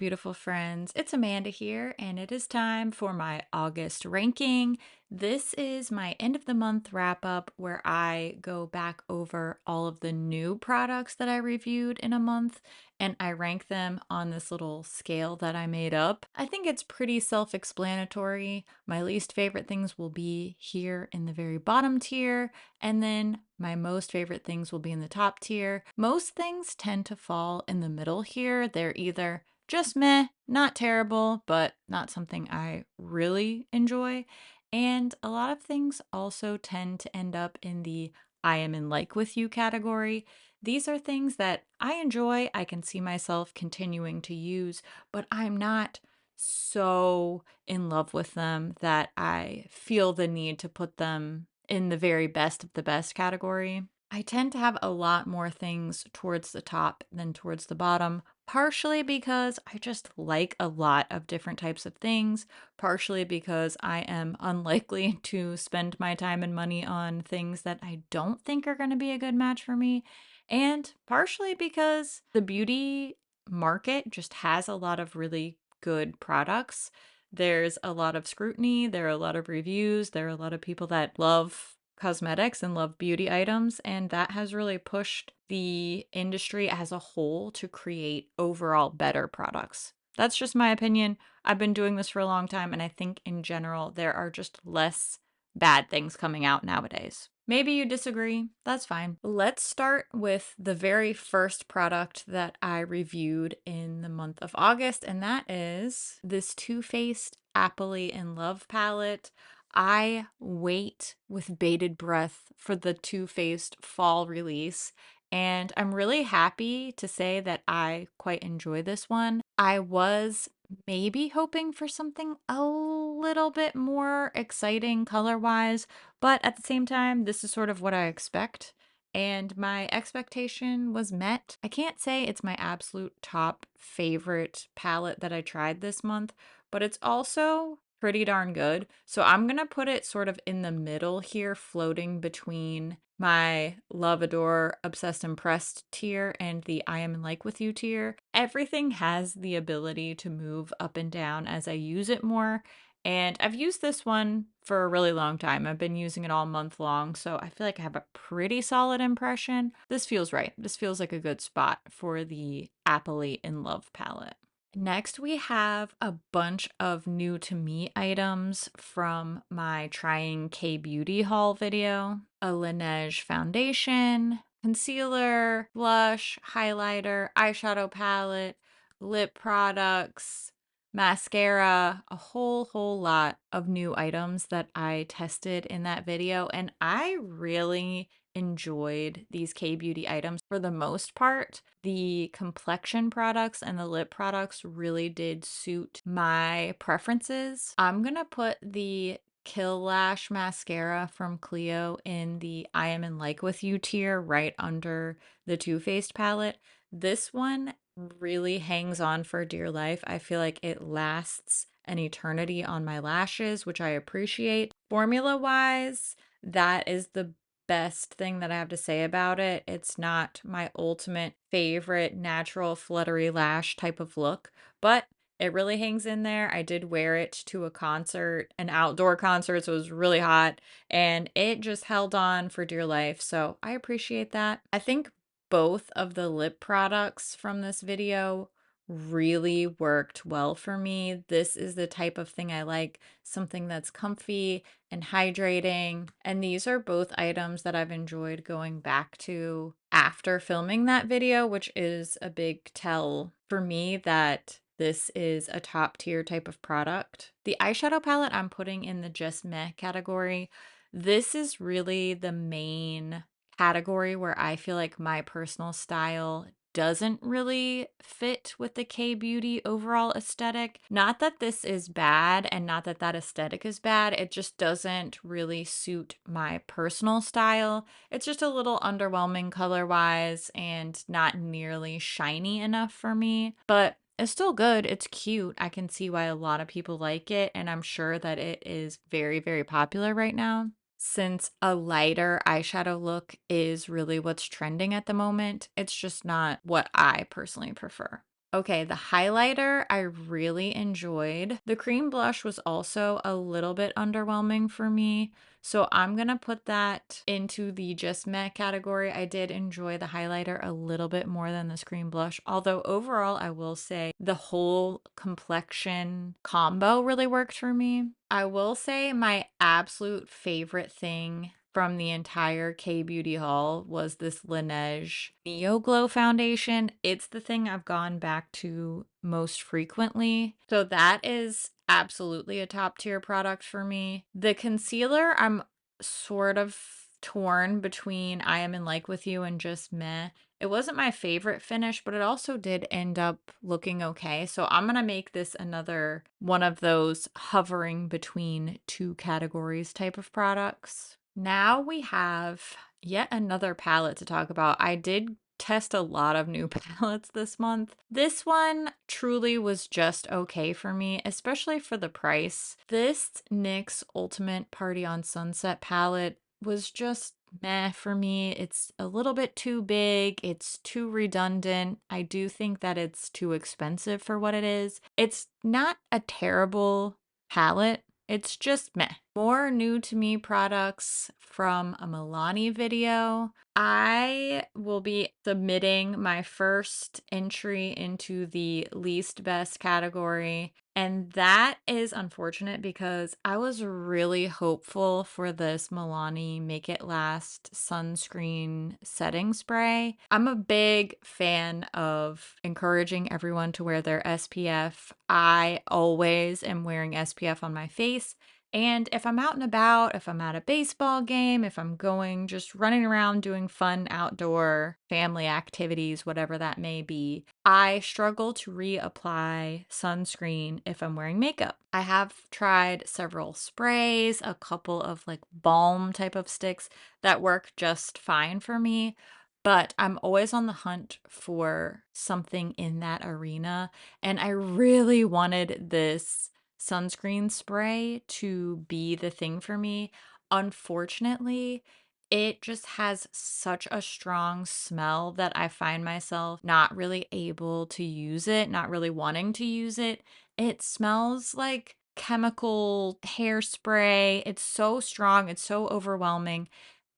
beautiful friends. It's Amanda here, and it is time for my August ranking. This is my end of the month wrap up where I go back over all of the new products that I reviewed in a month and I rank them on this little scale that I made up. I think it's pretty self explanatory. My least favorite things will be here in the very bottom tier, and then my most favorite things will be in the top tier. Most things tend to fall in the middle here. They're either just meh, not terrible, but not something I really enjoy. And a lot of things also tend to end up in the I am in like with you category. These are things that I enjoy, I can see myself continuing to use, but I'm not so in love with them that I feel the need to put them in the very best of the best category. I tend to have a lot more things towards the top than towards the bottom, partially because I just like a lot of different types of things, partially because I am unlikely to spend my time and money on things that I don't think are going to be a good match for me, and partially because the beauty market just has a lot of really good products. There's a lot of scrutiny, there are a lot of reviews, there are a lot of people that love cosmetics and love beauty items, and that has really pushed the industry as a whole to create overall better products. That's just my opinion. I've been doing this for a long time, and I think in general, there are just less bad things coming out nowadays. Maybe you disagree, that's fine. Let's start with the very first product that I reviewed in the month of August, and that is this Too Faced Appley in Love palette. I wait with bated breath for the Too Faced fall release, and I'm really happy to say that I quite enjoy this one. I was maybe hoping for something a little bit more exciting color-wise, but at the same time, this is sort of what I expect, and my expectation was met. I can't say it's my absolute top favorite palette that I tried this month, but it's also pretty darn good. So I'm gonna put it sort of in the middle here, floating between my Love, Adore, Obsessed, Impressed tier and the I Am in Like with You tier. Everything has the ability to move up and down as I use it more. And I've used this one for a really long time. I've been using it all month long, so I feel like I have a pretty solid impression. This feels right. This feels like a good spot for the Appley in Love palette. Next, we have a bunch of new to me items from my Trying K-Beauty haul video. A Laneige foundation, concealer, blush, highlighter, eyeshadow palette, lip products, mascara, a whole lot of new items that I tested in that video, and I really enjoyed these K-beauty items for the most part. The complexion products and the lip products really did suit my preferences. I'm gonna put the Kill Lash mascara from Clio in the I Am in Like with You tier right under the Too Faced palette. This one really hangs on for dear life. I feel like it lasts an eternity on my lashes, which I appreciate. Formula wise, that is the best thing that I have to say about it. It's not my ultimate favorite natural fluttery lash type of look, but it really hangs in there. I did wear it to a concert, an outdoor concert, so it was really hot, and it just held on for dear life, so I appreciate that. I think both of the lip products from this video really worked well for me. This is the type of thing I like, something that's comfy and hydrating. And these are both items that I've enjoyed going back to after filming that video, which is a big tell for me that this is a top tier type of product. The eyeshadow palette I'm putting in the just meh category. This is really the main category where I feel like my personal style doesn't really fit with the K-beauty overall aesthetic. Not that this is bad and not that that aesthetic is bad, it just doesn't really suit my personal style. It's just a little underwhelming color-wise and not nearly shiny enough for me, but it's still good. It's cute. I can see why a lot of people like it, and I'm sure that it is very, very popular right now, since a lighter eyeshadow look is really what's trending at the moment. It's just not what I personally prefer. Okay, the highlighter I really enjoyed. The cream blush was also a little bit underwhelming for me. So I'm gonna put that into the just meh category. I did enjoy the highlighter a little bit more than this cream blush. Although overall, I will say the whole complexion combo really worked for me. I will say my absolute favorite thing from the entire K-Beauty haul was this Laneige Neo Glow foundation. It's the thing I've gone back to most frequently. So that is absolutely a top tier product for me. The concealer, I'm sort of torn between I Am in Like With You and Just Meh. It wasn't my favorite finish, but it also did end up looking okay. So I'm going to make this another one of those hovering between two categories type of products. Now we have yet another palette to talk about. I did test a lot of new palettes this month. This one truly was just okay for me, especially for the price. This NYX Ultimate Party on Sunset palette was just meh for me. It's a little bit too big. It's too redundant. I do think that it's too expensive for what it is. It's not a terrible palette. It's just meh. More new to me products from a Milani video. I will be submitting my first entry into the least best category. And that is unfortunate because I was really hopeful for this Milani Make It Last sunscreen setting spray. I'm a big fan of encouraging everyone to wear their SPF. I always am wearing SPF on my face. And if I'm out and about, if I'm at a baseball game, if I'm going just running around doing fun outdoor family activities, whatever that may be, I struggle to reapply sunscreen if I'm wearing makeup. I have tried several sprays, a couple of like balm type of sticks that work just fine for me. But I'm always on the hunt for something in that arena. And I really wanted this sunscreen spray to be the thing for me. Unfortunately, it just has such a strong smell that I find myself not really able to use it, not really wanting to use it. It smells like chemical hairspray. It's so strong, it's so overwhelming.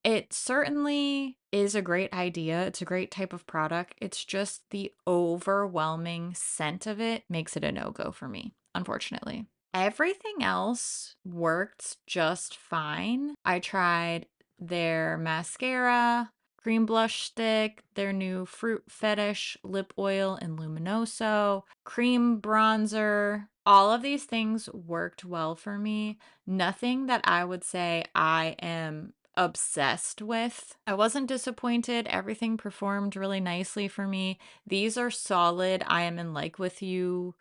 It certainly is a great idea. It's a great type of product. It's just the overwhelming scent of it makes it a no-go for me, unfortunately. Everything else worked just fine. I tried their mascara, cream blush stick, their new Fruit Fetish lip oil in Luminoso, cream bronzer. All of these things worked well for me. Nothing that I would say I am obsessed with. I wasn't disappointed. Everything performed really nicely for me. These are solid I Am in Like With You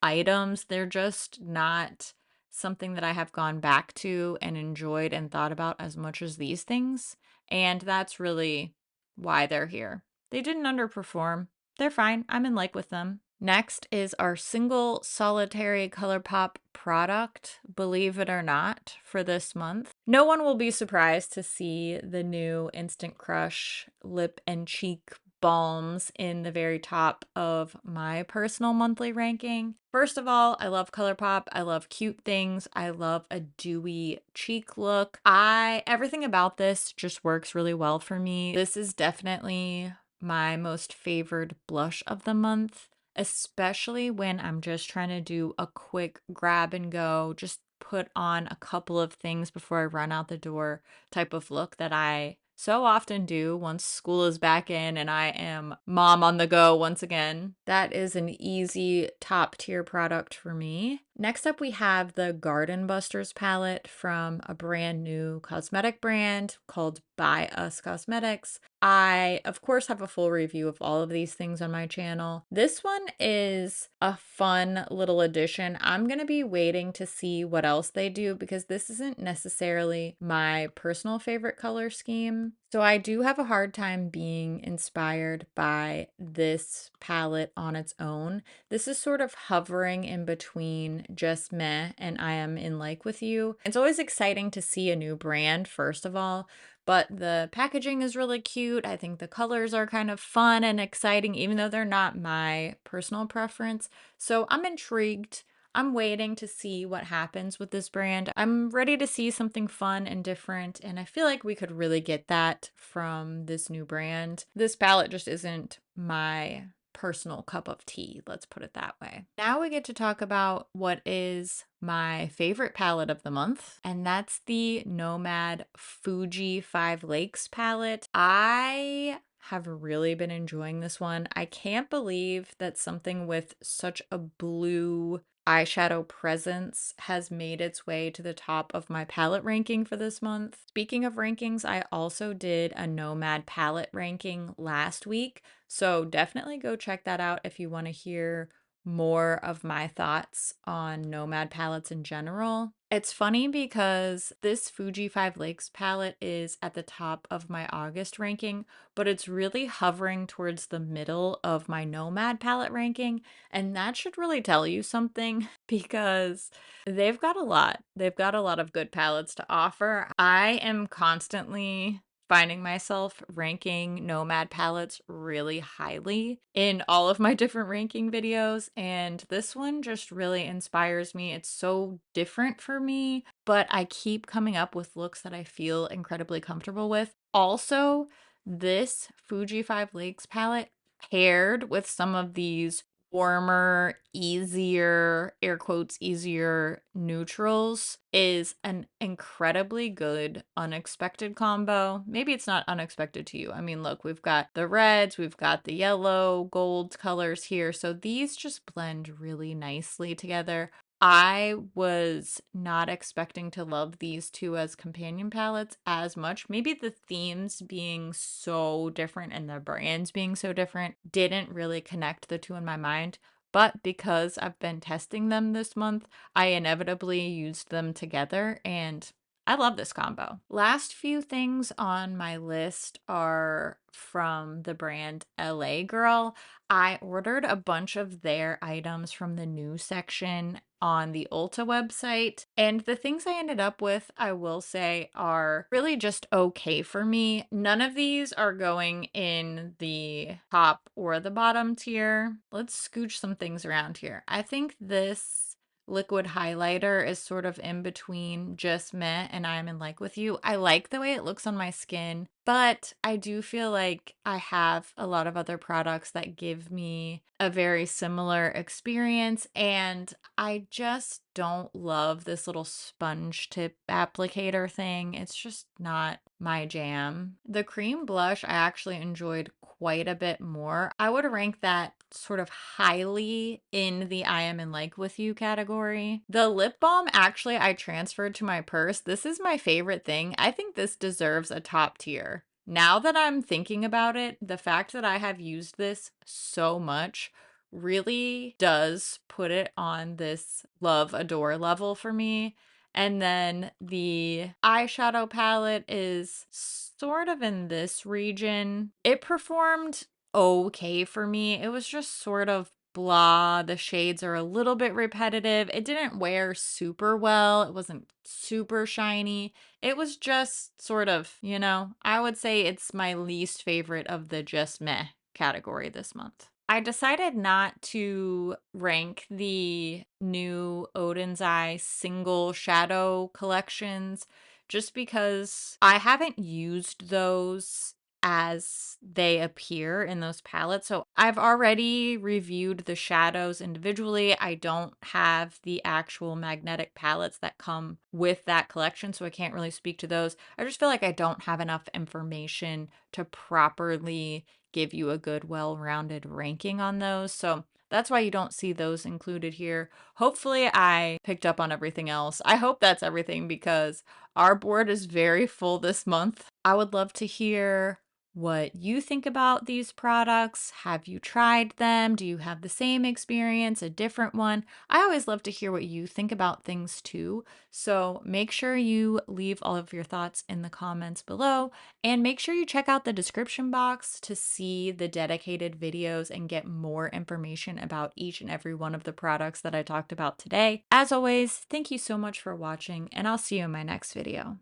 items. They're just not something that I have gone back to and enjoyed and thought about as much as these things. And that's really why they're here. They didn't underperform. They're fine. I'm in like with them. Next is our single solitary Colourpop product, believe it or not, for this month. No one will be surprised to see the new Instant Crush lip and cheek balms in the very top of my personal monthly ranking. First of all, I love Colourpop. I love cute things. I love a dewy cheek look. Everything about this just works really well for me. This is definitely my most favored blush of the month, especially when I'm just trying to do a quick grab and go, just put on a couple of things before I run out the door type of look that I so often do once school is back in and I am mom on the go once again. That is an easy top tier product for me. Next up, we have the Garden Busters palette from a brand new cosmetic brand called By Us Cosmetics. I, of course, have a full review of all of these things on my channel. This one is a fun little addition. I'm going to be waiting to see what else they do because this isn't necessarily my personal favorite color scheme. So I do have a hard time being inspired by this palette on its own. This is sort of hovering in between Just Meh and I Am in Like With You. It's always exciting to see a new brand, first of all, but the packaging is really cute. I think the colors are kind of fun and exciting, even though they're not my personal preference. So I'm intrigued. I'm waiting to see what happens with this brand. I'm ready to see something fun and different, and I feel like we could really get that from this new brand. This palette just isn't my personal cup of tea, let's put it that way. Now we get to talk about what is my favorite palette of the month, and that's the Nomad Fuji 5 Lakes palette. I have really been enjoying this one. I can't believe that something with such a blue eyeshadow presence has made its way to the top of my palette ranking for this month. Speaking of rankings, I also did a Nomad palette ranking last week, so definitely go check that out if you want to hear more of my thoughts on Nomad palettes in general. It's funny because this Fuji 5 Lakes palette is at the top of my August ranking, but it's really hovering towards the middle of my Nomad palette ranking, and that should really tell you something because they've got a lot. They've got a lot of good palettes to offer. I am constantly finding myself ranking Nomad palettes really highly in all of my different ranking videos, and this one just really inspires me. It's so different for me, but I keep coming up with looks that I feel incredibly comfortable with. Also, this Fuji 5 Lakes palette paired with some of these warmer, easier, air quotes, easier neutrals is an incredibly good unexpected combo. Maybe it's not unexpected to you. I mean, look, we've got the reds, we've got the yellow, gold colors here. So these just blend really nicely together. I was not expecting to love these two as companion palettes as much. Maybe the themes being so different and the brands being so different didn't really connect the two in my mind. But because I've been testing them this month, I inevitably used them together, and I love this combo. Last few things on my list are from the brand LA Girl. I ordered a bunch of their items from the new section on the Ulta website, and the things I ended up with, I will say, are really just okay for me. None of these are going in the top or the bottom tier. Let's scooch some things around here. I think this liquid highlighter is sort of in between Just Meh and I'm in Like With You. I like the way it looks on my skin, but I do feel like I have a lot of other products that give me a very similar experience, and I just don't love this little sponge tip applicator thing. It's just not my jam. The cream blush I actually enjoyed quite a bit more. I would rank that sort of highly in the I am in like with you category. The lip balm actually I transferred to my purse. This is my favorite thing. I think this deserves a top tier. Now that I'm thinking about it, the fact that I have used this so much really does put it on this love adore level for me. And then the eyeshadow palette is sort of in this region. It performed okay for me. It was just sort of blah. The shades are a little bit repetitive. It didn't wear super well. It wasn't super shiny. It was just sort of, I would say it's my least favorite of the just meh category this month. I decided not to rank the new Odin's Eye single shadow collections just because I haven't used those as they appear in those palettes. So I've already reviewed the shadows individually. I don't have the actual magnetic palettes that come with that collection, so I can't really speak to those. I just feel like I don't have enough information to properly give you a good, well-rounded ranking on those. So that's why you don't see those included here. Hopefully I picked up on everything else. I hope that's everything because our board is very full this month. I would love to hear what you think about these products. Have you tried them? Do you have the same experience, a different one? I always love to hear what you think about things too. So make sure you leave all of your thoughts in the comments below, and make sure you check out the description box to see the dedicated videos and get more information about each and every one of the products that I talked about today. As always, thank you so much for watching, and I'll see you in my next video.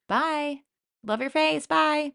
Bye! Love your face. Bye.